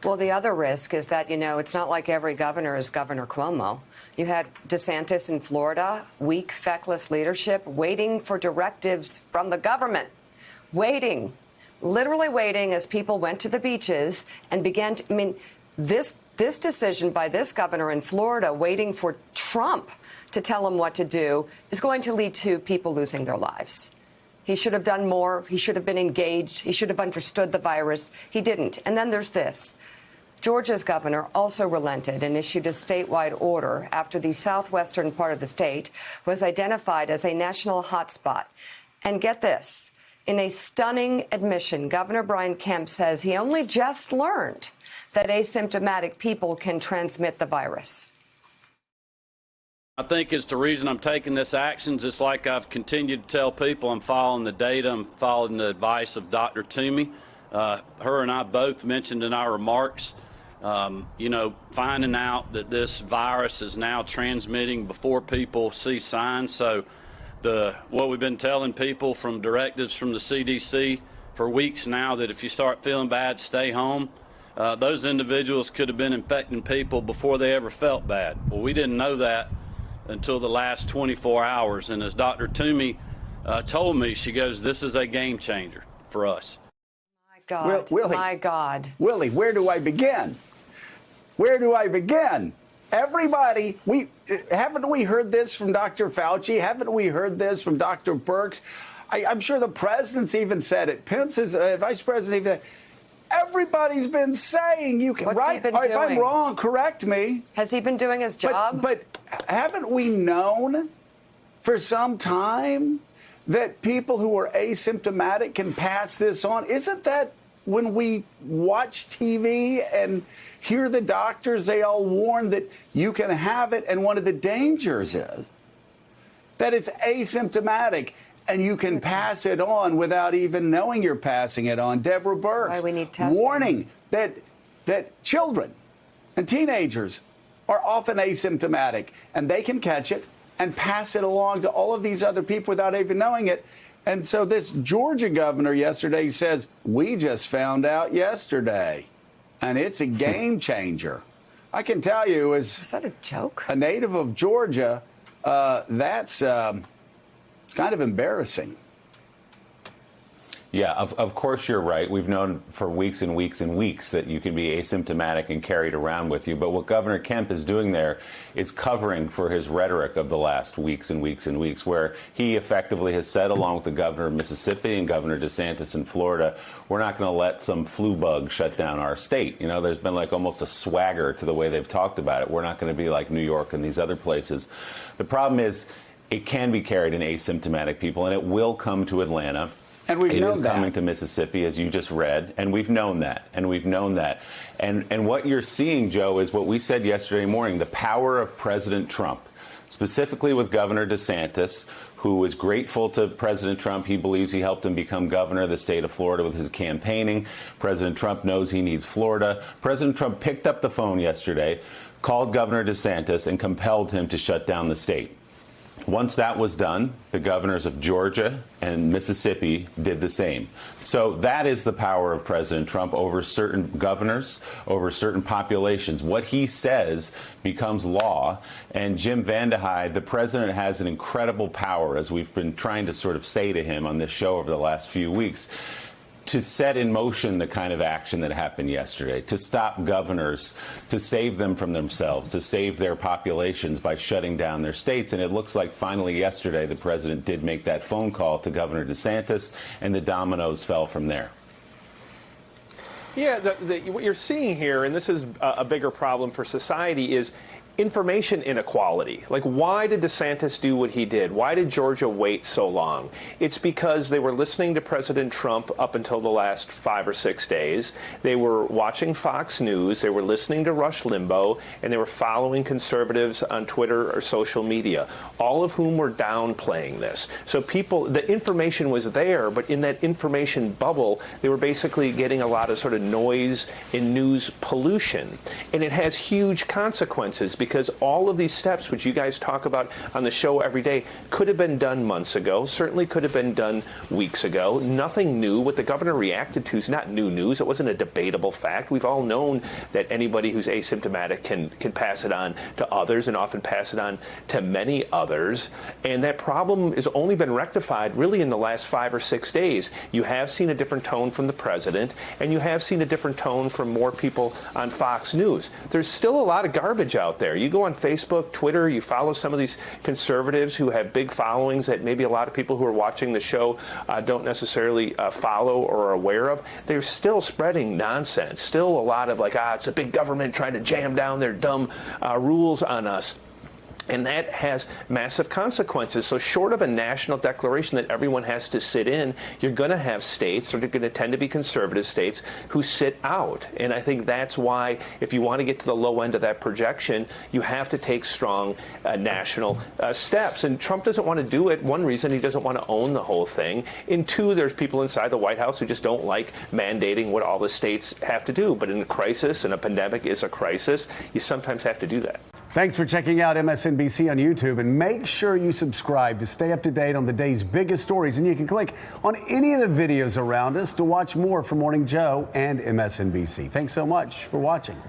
Well, the other risk is that, it's not like every governor is Governor Cuomo. You had DeSantis in Florida, weak, feckless leadership, waiting for directives from the government, literally waiting as people went to the beaches and began to, this decision by this governor in Florida, waiting for Trump to tell him what to do, is going to lead to people losing their lives. He should have done more. He should have been engaged. He should have understood the virus. He didn't. And then there's this. Georgia's governor also relented and issued a statewide order after the southwestern part of the state was identified as a national hotspot. And get this. In a stunning admission, Governor Brian Kemp says he only just learned that asymptomatic people can transmit the virus. I think it's the reason I'm taking this action. Just like I've continued to tell people, I'm following the data, I'm following the advice of Dr. Toomey. Her and I both mentioned in our remarks, finding out that this virus is now transmitting before people see signs. So what we've been telling people from directives from the CDC for weeks now, that if you start feeling bad, stay home. Those individuals could have been infecting people before they ever felt bad. Well, we didn't know that until the last 24 hours. And as Dr. Toomey told me, she goes, this is a game changer for us. My God, Willie, my God. Willie, where do I begin? Where do I begin? Everybody, haven't we heard this from Dr. Fauci? Haven't we heard this from Dr. Birx? I'm sure the president's even said it. Pence's vice president even. Everybody's been saying you can. What's right? he been If doing? I'm wrong, correct me. Has he been doing his job? But haven't we known for some time that people who are asymptomatic can pass this on? Isn't that when we watch TV and hear the doctors, they all warn that you can have it, and one of the dangers is that it's asymptomatic and you can pass it on without even knowing you're passing it on. Deborah Birx, why we need testing. Warning that children and teenagers are often asymptomatic, and they can catch it and pass it along to all of these other people without even knowing it. And so this Georgia governor yesterday says, we just found out yesterday, and it's a game changer. I can tell you, is that a joke? A native of Georgia, that's kind of embarrassing. Yeah, of course you're right. We've known for weeks and weeks and weeks that you can be asymptomatic and carried around with you. But what Governor Kemp is doing there is covering for his rhetoric of the last weeks and weeks and weeks, where he effectively has said, along with the governor of Mississippi and Governor DeSantis in Florida, we're not going to let some flu bug shut down our state. There's been like almost a swagger to the way they've talked about it. We're not going to be like New York and these other places. The problem is it can be carried in asymptomatic people, and it will come to Atlanta. And we've known that. It is coming to Mississippi, as you just read, and we've known that, and we've known that. And what you're seeing, Joe, is what we said yesterday morning, the power of President Trump, specifically with Governor DeSantis, who is grateful to President Trump. He believes he helped him become governor of the state of Florida with his campaigning. President Trump knows he needs Florida. President Trump picked up the phone yesterday, called Governor DeSantis, and compelled him to shut down the state. Once that was done, the governors of Georgia and Mississippi did the same. So that is the power of President Trump over certain governors, over certain populations. What he says becomes law. And Jim VandeHei, the president, has an incredible power, as we've been trying to sort of say to him on this show over the last few weeks, to set in motion the kind of action that happened yesterday, to stop governors, to save them from themselves, to save their populations by shutting down their states. And it looks like finally yesterday the president did make that phone call to Governor DeSantis, and the dominoes fell from there. Yeah, what you're seeing here, and this is a bigger problem for society, is information inequality. Like, why did DeSantis do what he did? Why did Georgia wait so long? It's because they were listening to President Trump up until the last 5 or 6 days. They were watching Fox News. They were listening to Rush Limbaugh, and they were following conservatives on Twitter or social media, all of whom were downplaying this. So the information was there, but in that information bubble, they were basically getting a lot of sort of noise and news pollution. And it has huge consequences, because all of these steps, which you guys talk about on the show every day, could have been done months ago, certainly could have been done weeks ago. Nothing new. What the governor reacted to is not new news. It wasn't a debatable fact. We've all known that anybody who's asymptomatic can pass it on to others and often pass it on to many others. And that problem has only been rectified really in the last 5 or 6 days. You have seen a different tone from the president, and you have seen a different tone from more people on Fox News. There's still a lot of garbage out there. You go on Facebook, Twitter, you follow some of these conservatives who have big followings that maybe a lot of people who are watching the show don't necessarily follow or are aware of. They're still spreading nonsense. Still a lot of like, it's a big government trying to jam down their dumb rules on us. And that has massive consequences. So short of a national declaration that everyone has to sit in, you're going to have states, or they're going to tend to be conservative states, who sit out. And I think that's why, if you want to get to the low end of that projection, you have to take strong national steps. And Trump doesn't want to do it. One reason, he doesn't want to own the whole thing. And two, there's people inside the White House who just don't like mandating what all the states have to do. But in a crisis, and a pandemic is a crisis, you sometimes have to do that. Thanks for checking out MSNBC on YouTube, and make sure you subscribe to stay up to date on the day's biggest stories. And you can click on any of the videos around us to watch more from Morning Joe and MSNBC. Thanks so much for watching.